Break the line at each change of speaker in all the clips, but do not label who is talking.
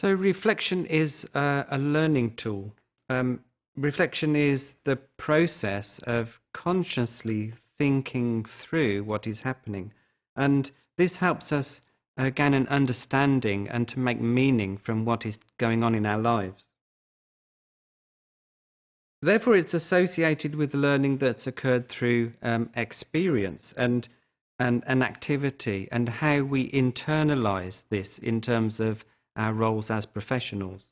So reflection is a learning tool. Reflection is the process of consciously thinking through what is happening, and this helps us gain an understanding and to make meaning from what is going on in our lives. Therefore, it's associated with learning that's occurred through experience and an activity, and how we internalize this in terms of our roles as professionals.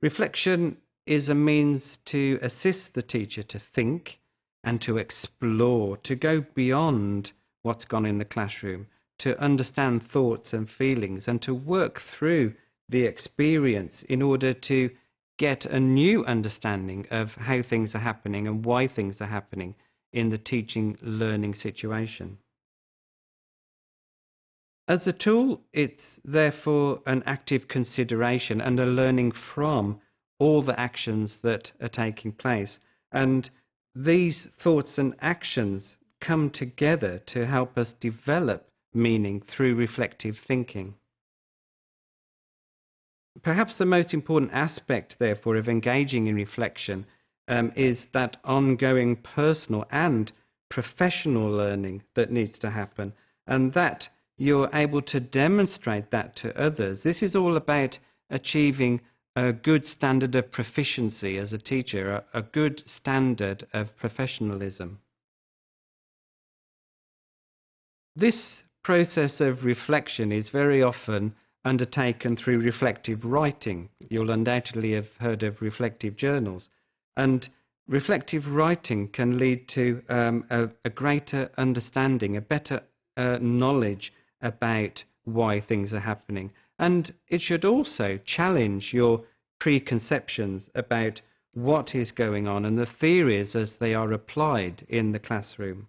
Reflection is a means to assist the teacher to think and to explore, to go beyond what's gone in the classroom, to understand thoughts and feelings, and to work through the experience in order to get a new understanding of how things are happening and why things are happening in the teaching-learning situation. As a tool, it's therefore an active consideration and a learning from all the actions that are taking place. And these thoughts and actions come together to help us develop meaning through reflective thinking. Perhaps the most important aspect, therefore, of engaging in reflection is that ongoing personal and professional learning that needs to happen, and that you're able to demonstrate that to others. This is all about achieving a good standard of proficiency as a teacher, a good standard of professionalism. This process of reflection is very often undertaken through reflective writing. You'll undoubtedly have heard of reflective journals. And reflective writing can lead to a greater understanding, a better knowledge about why things are happening. And it should also challenge your preconceptions about what is going on and the theories as they are applied in the classroom.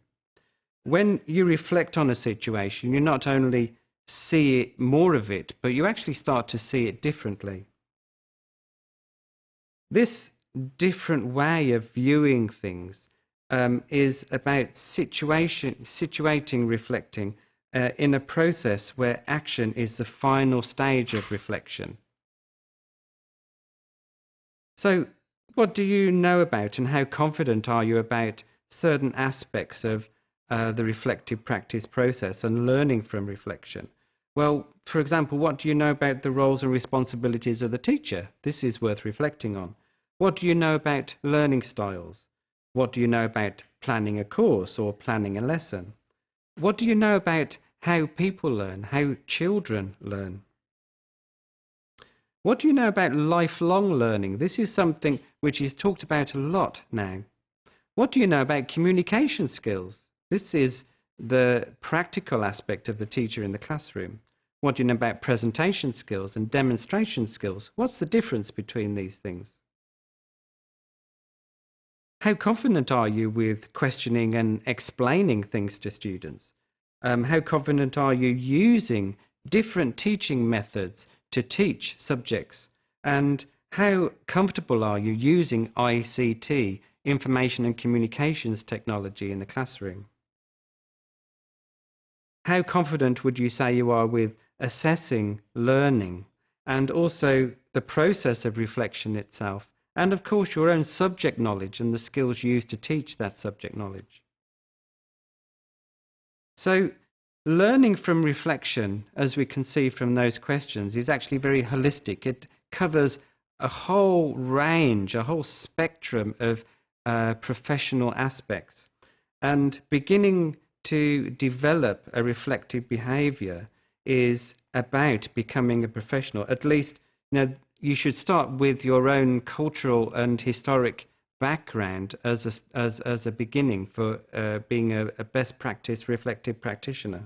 When you reflect on a situation, you not only see more of it, but you actually start to see it differently. This different way of viewing things is about situating reflecting in a process where action is the final stage of reflection. So, what do you know about and how confident are you about certain aspects of the reflective practice process and learning from reflection? Well, for example, what do you know about the roles and responsibilities of the teacher? This is worth reflecting on. What do you know about learning styles? What do you know about planning a course or planning a lesson? What do you know about how people learn, how children learn? What do you know about lifelong learning? This is something which is talked about a lot now. What do you know about communication skills? This is the practical aspect of the teacher in the classroom. What do you know about presentation skills and demonstration skills? What's the difference between these things? How confident are you with questioning and explaining things to students? How confident are you using different teaching methods to teach subjects? And how comfortable are you using ICT, information and communications technology, in the classroom? How confident would you say you are with assessing learning and also the process of reflection itself, and of course your own subject knowledge and the skills used to teach that subject knowledge? So learning from reflection, as we can see from those questions, is actually very holistic. It covers a whole range, a whole spectrum of professional aspects, and beginning to develop a reflective behavior is about becoming a professional. At least, you should start with your own cultural and historic background as a beginning for being a best practice reflective practitioner.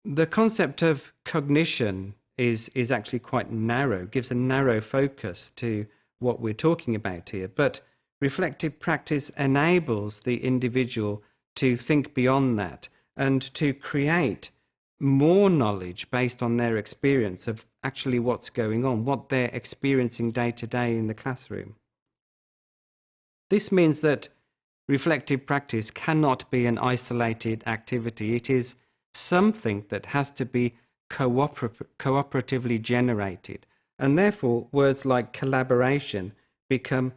The concept of cognition is actually quite narrow, gives a narrow focus to what we're talking about here, but reflective practice enables the individual to think beyond that and to create more knowledge based on their experience of actually what's going on, what they're experiencing day to day in the classroom. This means that reflective practice cannot be an isolated activity. It is something that has to be cooperatively generated. And therefore, words like collaboration become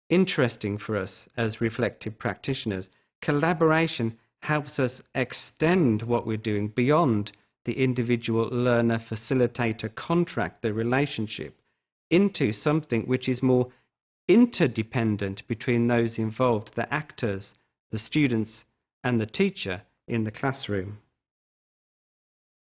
interesting for us as reflective practitioners. Collaboration helps us extend what we're doing beyond the individual learner-facilitator contract, the relationship, into something which is more interdependent between those involved, the actors, the students, and the teacher in the classroom.